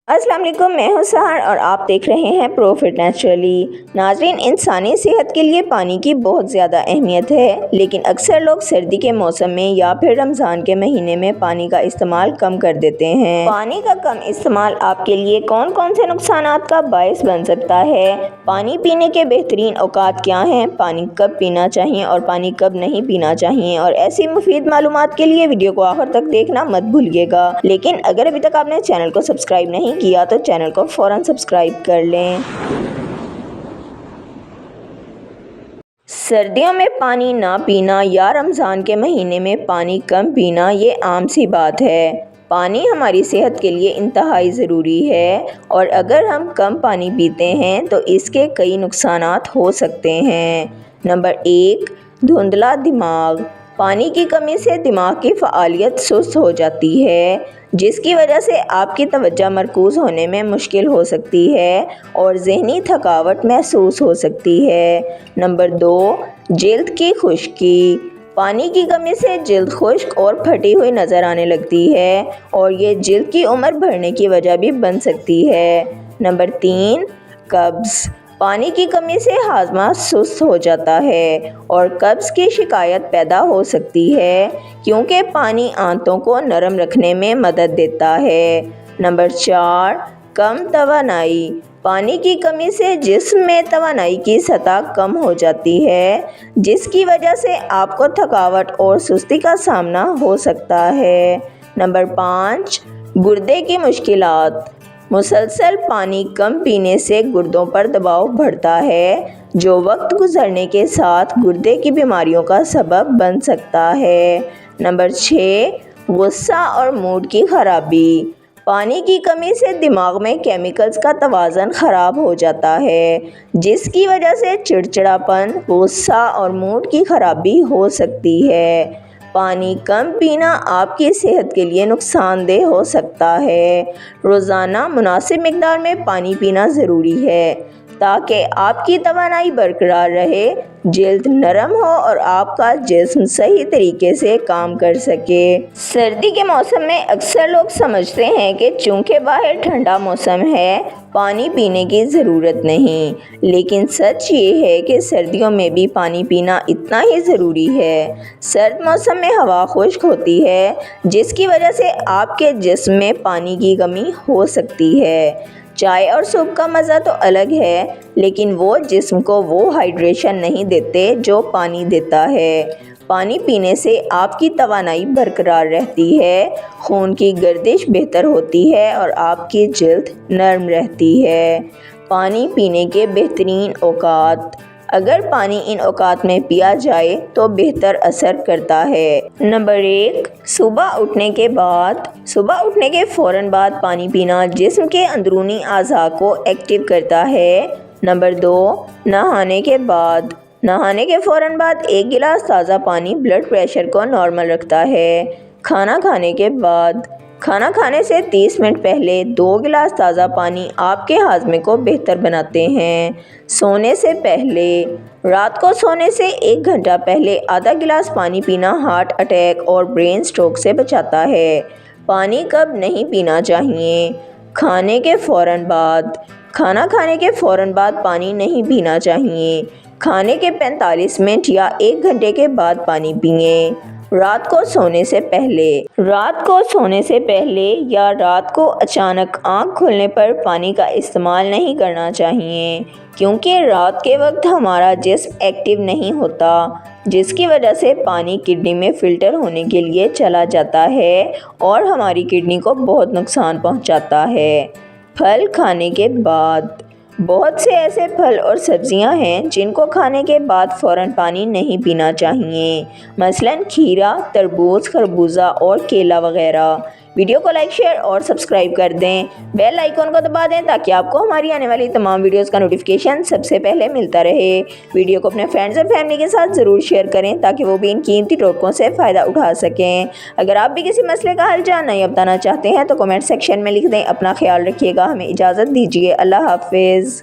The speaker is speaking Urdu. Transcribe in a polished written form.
السلام علیکم، میں ہوں سحر اور آپ دیکھ رہے ہیں پروفٹ نیچرلی۔ ناظرین، انسانی صحت کے لیے پانی کی بہت زیادہ اہمیت ہے، لیکن اکثر لوگ سردی کے موسم میں یا پھر رمضان کے مہینے میں پانی کا استعمال کم کر دیتے ہیں۔ پانی کا کم استعمال آپ کے لیے کون کون سے نقصانات کا باعث بن سکتا ہے؟ پانی پینے کے بہترین اوقات کیا ہیں؟ پانی کب پینا چاہیے اور پانی کب نہیں پینا چاہیے؟ اور ایسی مفید معلومات کے لیے ویڈیو کو آخر تک دیکھنا مت بھولیے گا، لیکن اگر ابھی تک آپ نے چینل کو سبسکرائب نہیں کیا تو چینل کو فوراً سبسکرائب کر لیں۔ سردیوں میں پانی نہ پینا یا رمضان کے مہینے میں پانی کم پینا یہ عام سی بات ہے۔ پانی ہماری صحت کے لیے انتہائی ضروری ہے اور اگر ہم کم پانی پیتے ہیں تو اس کے کئی نقصانات ہو سکتے ہیں۔ نمبر 1، دھندلا دماغ۔ پانی کی کمی سے دماغ کی فعالیت سست ہو جاتی ہے، جس کی وجہ سے آپ کی توجہ مرکوز ہونے میں مشکل ہو سکتی ہے اور ذہنی تھکاوٹ محسوس ہو سکتی ہے۔ نمبر 2، جلد کی خشکی۔ پانی کی کمی سے جلد خشک اور پھٹی ہوئی نظر آنے لگتی ہے اور یہ جلد کی عمر بڑھنے کی وجہ بھی بن سکتی ہے۔ نمبر 3، قبض۔ پانی کی کمی سے ہاضمہ سست ہو جاتا ہے اور قبض کی شکایت پیدا ہو سکتی ہے، کیونکہ پانی آنتوں کو نرم رکھنے میں مدد دیتا ہے۔ نمبر 4، کم توانائی۔ پانی کی کمی سے جسم میں توانائی کی سطح کم ہو جاتی ہے، جس کی وجہ سے آپ کو تھکاوٹ اور سستی کا سامنا ہو سکتا ہے۔ نمبر 5، گردے کی مشکلات۔ مسلسل پانی کم پینے سے گردوں پر دباؤ بڑھتا ہے، جو وقت گزرنے کے ساتھ گردے کی بیماریوں کا سبب بن سکتا ہے۔ نمبر 6، غصہ اور موڈ کی خرابی۔ پانی کی کمی سے دماغ میں کیمیکلز کا توازن خراب ہو جاتا ہے، جس کی وجہ سے چڑچڑاپن، غصہ اور موڈ کی خرابی ہو سکتی ہے۔ پانی کم پینا آپ کی صحت کے لیے نقصان دہ ہو سکتا ہے۔ روزانہ مناسب مقدار میں پانی پینا ضروری ہے تاکہ آپ کی توانائی برقرار رہے، جلد نرم ہو اور آپ کا جسم صحیح طریقے سے کام کر سکے۔ سردی کے موسم میں اکثر لوگ سمجھتے ہیں کہ چونکہ باہر ٹھنڈا موسم ہے، پانی پینے کی ضرورت نہیں، لیکن سچ یہ ہے کہ سردیوں میں بھی پانی پینا اتنا ہی ضروری ہے۔ سرد موسم میں ہوا خشک ہوتی ہے، جس کی وجہ سے آپ کے جسم میں پانی کی کمی ہو سکتی ہے۔ چائے اور سوپ کا مزہ تو الگ ہے، لیکن وہ جسم کو وہ ہائیڈریشن نہیں دیتے جو پانی دیتا ہے۔ پانی پینے سے آپ کی توانائی برقرار رہتی ہے، خون کی گردش بہتر ہوتی ہے اور آپ کی جلد نرم رہتی ہے۔ پانی پینے کے بہترین اوقات۔ اگر پانی ان اوقات میں پیا جائے تو بہتر اثر کرتا ہے۔ نمبر 1، صبح اٹھنے کے بعد۔ صبح اٹھنے کے فوراً بعد پانی پینا جسم کے اندرونی اعضاء کو ایکٹیو کرتا ہے۔ نمبر 2، نہانے کے بعد۔ نہانے کے فوراً بعد 1 گلاس تازہ پانی بلڈ پریشر کو نارمل رکھتا ہے۔ کھانا کھانے کے بعد۔ کھانا کھانے سے 30 منٹ پہلے 2 گلاس تازہ پانی آپ کے ہاضمے کو بہتر بناتے ہیں۔ سونے سے پہلے۔ رات کو سونے سے 1 گھنٹہ پہلے آدھا گلاس پانی پینا ہارٹ اٹیک اور برین اسٹروک سے بچاتا ہے۔ پانی کب نہیں پینا چاہیے؟ کھانے کے فوراً بعد۔ کھانا کھانے کے فوراً بعد پانی نہیں پینا چاہیے۔ کھانے کے 45 منٹ یا 1 گھنٹے کے بعد پانی پئیں۔ رات کو سونے سے پہلے۔ رات کو سونے سے پہلے یا رات کو اچانک آنکھ کھلنے پر پانی کا استعمال نہیں کرنا چاہیے، کیونکہ رات کے وقت ہمارا جسم ایکٹیو نہیں ہوتا، جس کی وجہ سے پانی کڈنی میں فلٹر ہونے کے لیے چلا جاتا ہے اور ہماری کڈنی کو بہت نقصان پہنچاتا ہے۔ پھل کھانے کے بعد۔ بہت سے ایسے پھل اور سبزیاں ہیں جن کو کھانے کے بعد فوراً پانی نہیں پینا چاہیے، مثلاً کھیرا، تربوز، خربوزہ اور کیلا وغیرہ۔ ویڈیو کو لائک، شیئر اور سبسکرائب کر دیں۔ بیل آئیکن کو دبا دیں تاکہ آپ کو ہماری آنے والی تمام ویڈیوز کا نوٹیفیکیشن سب سے پہلے ملتا رہے۔ ویڈیو کو اپنے فرینڈز اور فیملی کے ساتھ ضرور شیئر کریں تاکہ وہ بھی ان قیمتی ٹوٹکوں سے فائدہ اٹھا سکیں۔ اگر آپ بھی کسی مسئلے کا حل جاننا یا بتانا چاہتے ہیں تو کمنٹ سیکشن میں لکھ دیں۔ اپنا خیال رکھیے گا۔ ہمیں اجازت دیجیے۔ اللہ حافظ۔